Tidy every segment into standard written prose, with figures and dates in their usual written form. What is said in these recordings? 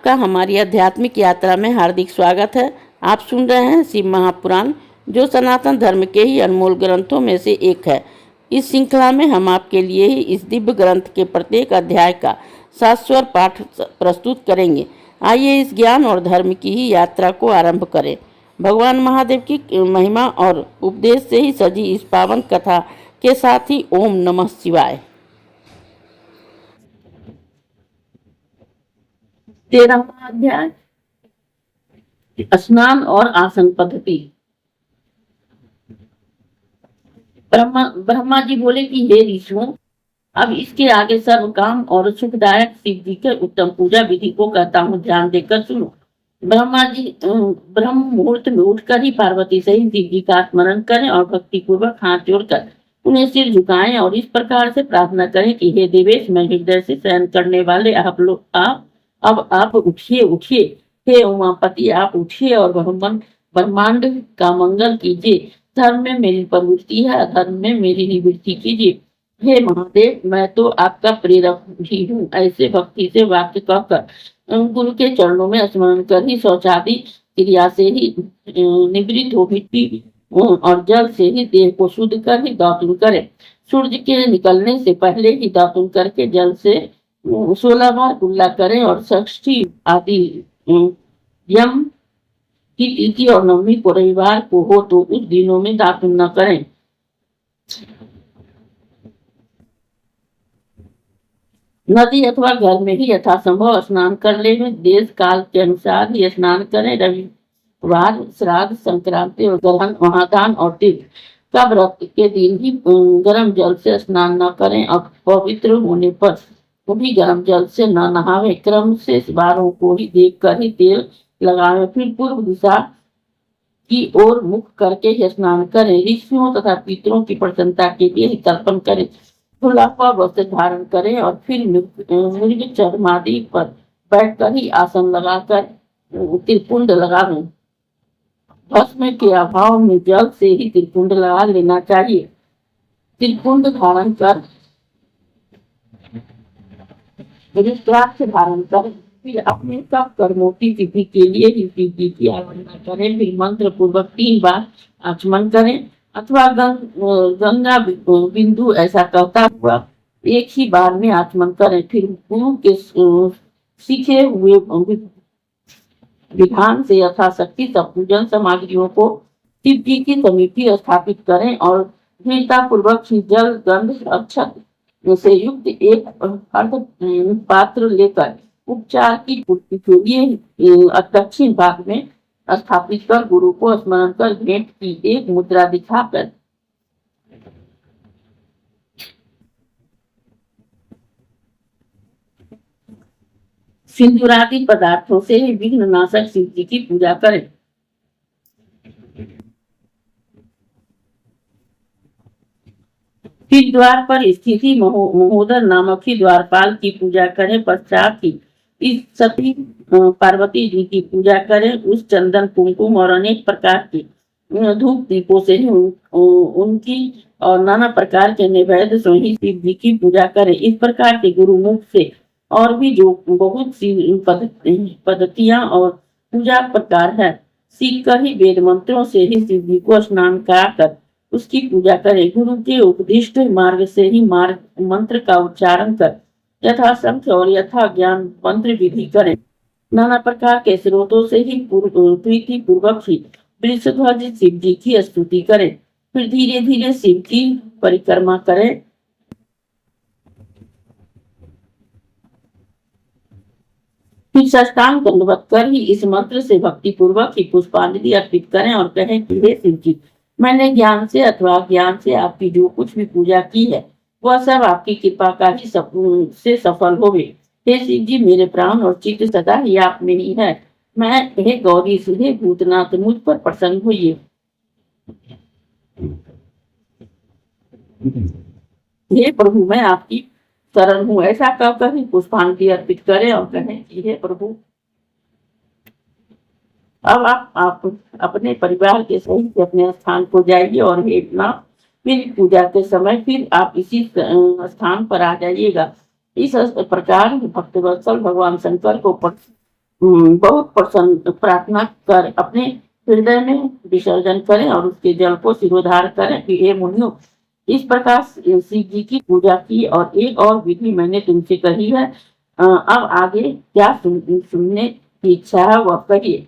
आपका हमारी आध्यात्मिक यात्रा में हार्दिक स्वागत है। आप सुन रहे हैं शिव महापुराण, जो सनातन धर्म के ही अनमोल ग्रंथों में से एक है। इस श्रृंखला में हम आपके लिए ही इस दिव्य ग्रंथ के प्रत्येक अध्याय का शाश्वत पाठ प्रस्तुत करेंगे। आइए इस ज्ञान और धर्म की ही यात्रा को आरंभ करें। भगवान महादेव की महिमा और उपदेश से ही सजी इस पावन कथा के साथ ही ओम नमः शिवाय। 13वां अध्याय, स्नान और आसन पद्धति। ब्रह्मा जी बोले कि हे ऋषियों, अब इसके आगे सर्व काम और सुखदायक शिव जी के उत्तम पूजा विधि को कहता हूँ, ध्यान देकर सुनो। ब्रह्मा जी ब्रह्म मुहूर्त में उठकर ही पार्वती सहित शिव जी का स्मरण करें और भक्ति पूर्वक हाथ जोड़कर उन्हें सिर झुकाएं और इस प्रकार से प्रार्थना करें कि हे देवेश, मैं हृदय से शयन करने वाले अब आप उठिए उठिए। हे उमापति, आप उठिए और ब्रह्मांड का मंगल कीजिए। धर्म में मेरी प्रवृत्ति है, अधर्म में मेरी निवृत्ति कीजिए। हे महादेव, मैं तो आपका प्रेरक भी हूँ। ऐसे भक्ति से वाक्य कहकर गुरु के चरणों में स्मरण कर ही शौचादि क्रिया से ही निवृत्त हो मिट्टी और जल से ही देह को शुद्ध कर ही दातुन करे। सूर्य के निकलने से पहले ही दातुन करके जल से 16 बार कुल्ला करें और षष्ठी आदि यम की तिथि और नवमी को रविवार को हो तो उस दिनों में दातुन न करें। नदी अथवा घर में ही यथासंभव स्नान कर ले। देश काल के अनुसार ही स्नान करें। रविवार, श्राद्ध, संक्रांति और ग्रहण, महादान और तीर्थ का व्रत के दिन ही गर्म जल से स्नान न करें और पवित्र होने पर भी गर्म जल से न नहावे। क्रम से बारों को ही देख कर ही तेल लगावे। फिर पूर्व दिशा की ओर मुख करके स्नान करें। ऋषियों तथा पितरों की प्रसन्नता के लिए ही तर्पण करें। खुला हुआ वस्त्र धारण करें और फिर मृग चरमादि पर बैठकर ही आसन लगाकर त्रिपुंड लगावें। भस्म के अभाव में जल से ही त्रिपुंड लगा लेना चाहिए। त्रिपुंड धारण कर रुद्राक्ष धारण कर फिर अपने सब कर्मों की सिद्धि के लिए ही शिव जी की आराधना करें। फिर मंत्र पूर्वक 3 बार आचमन करें अथवा गंगा बिंदु ऐसा कहता हुआ एक ही बार में आचमन करें। फिर गुरु के सीखे हुए विधान से यथाशक्ति सब पूजन सामग्रियों को शिव जी की समीपी स्थापित करें और दृढ़ता पूर्वक जल, गंध, अक्षत से युक्त एक अर्ध पात्र लेकर उपचार की पूर्ति के लिए दक्षिण भाग में स्थापित कर गुरु को स्मरण कर भेंट की एक मुद्रा दिखाकर सिंदूरादि पदार्थों से ही विघ्न नाशक शिव जी की पूजा करें। फिर द्वार पर स्थित ही महोदर नामक ही द्वारपाल की पूजा करें। पश्चात ही इस सती पार्वती जी की पूजा करें। उस चंदन, कुमकुम और अनेक प्रकार की धूप दीपों से ही उनकी और नाना प्रकार के नैवेद्य से ही शिव जी की पूजा करें। इस प्रकार के गुरुमुख से और भी जो बहुत सी पद्धतियां और पूजा प्रकार है सीख कर ही वेद मंत्रों से ही शिव जी को स्नान कराकर उसकी पूजा करें। गुरु के उपदिष्ट मार्ग से ही मंत्र का उच्चारण कर यथा संख्य और यथा ज्ञान मंत्र विधि करें। नाना प्रकार के स्रोतों से ही प्रीति पूर्वक ही वृषध्वज शिव जी की स्तुति करें। फिर धीरे धीरे शिव की परिक्रमा करें। फिर साष्टांग दंडवत कर ही इस मंत्र से भक्ति पूर्वक ही पुष्पांजलि अर्पित करें और कहें कि हे शिव जी, मैंने ज्ञान से अथवा ज्ञान से आपकी जो कुछ भी पूजा की है वह सब आपकी कृपा का ही से सफल होवे। हे शिव जी, मेरे प्राण और चित्त सदा ही आप में ही है। मैं हे गौरी, हे भूतनाथ, मुझ पर प्रसन्न होइए। हे प्रभु, मैं आपकी शरण हूँ। ऐसा कहकर ही पुष्पांजलि अर्पित करें और कहें कि हे प्रभु, अब आप अपने परिवार के सहित अपने स्थान को जाइए और हे नाथ, फिर पूजा के समय फिर आप इसी स्थान पर आ जाइएगा। इस प्रकार भक्तवत्सल भगवान शंकर को बहुत प्रसन्न प्रार्थना कर अपने हृदय में विसर्जन करें और उसके जल को सिरोधार करें कि हे मुनियों, इस प्रकार शिव जी की पूजा की और एक और विधि मैंने तुमसे कही है। अब आगे क्या सुनने की इच्छा है वह कहिए।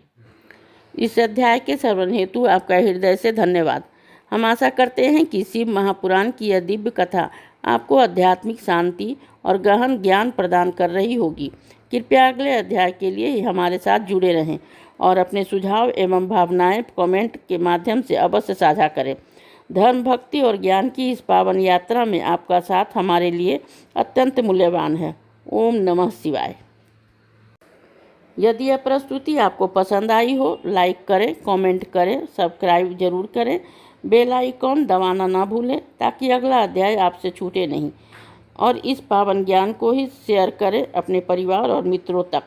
इस अध्याय के श्रवण हेतु आपका हृदय से धन्यवाद। हम आशा करते हैं कि शिव महापुराण की यह दिव्य कथा आपको आध्यात्मिक शांति और गहन ज्ञान प्रदान कर रही होगी। कृपया अगले अध्याय के लिए हमारे साथ जुड़े रहें और अपने सुझाव एवं भावनाएं कमेंट के माध्यम से अवश्य साझा करें। धर्म, भक्ति और ज्ञान की इस पावन यात्रा में आपका साथ हमारे लिए अत्यंत मूल्यवान है। ओम नमः शिवाय। यदि यह प्रस्तुति आपको पसंद आई हो, लाइक करें, कमेंट करें, सब्सक्राइब जरूर करें, बेल आइकॉन दबाना ना भूलें ताकि अगला अध्याय आपसे छूटे नहीं, और इस पावन ज्ञान को ही शेयर करें अपने परिवार और मित्रों तक।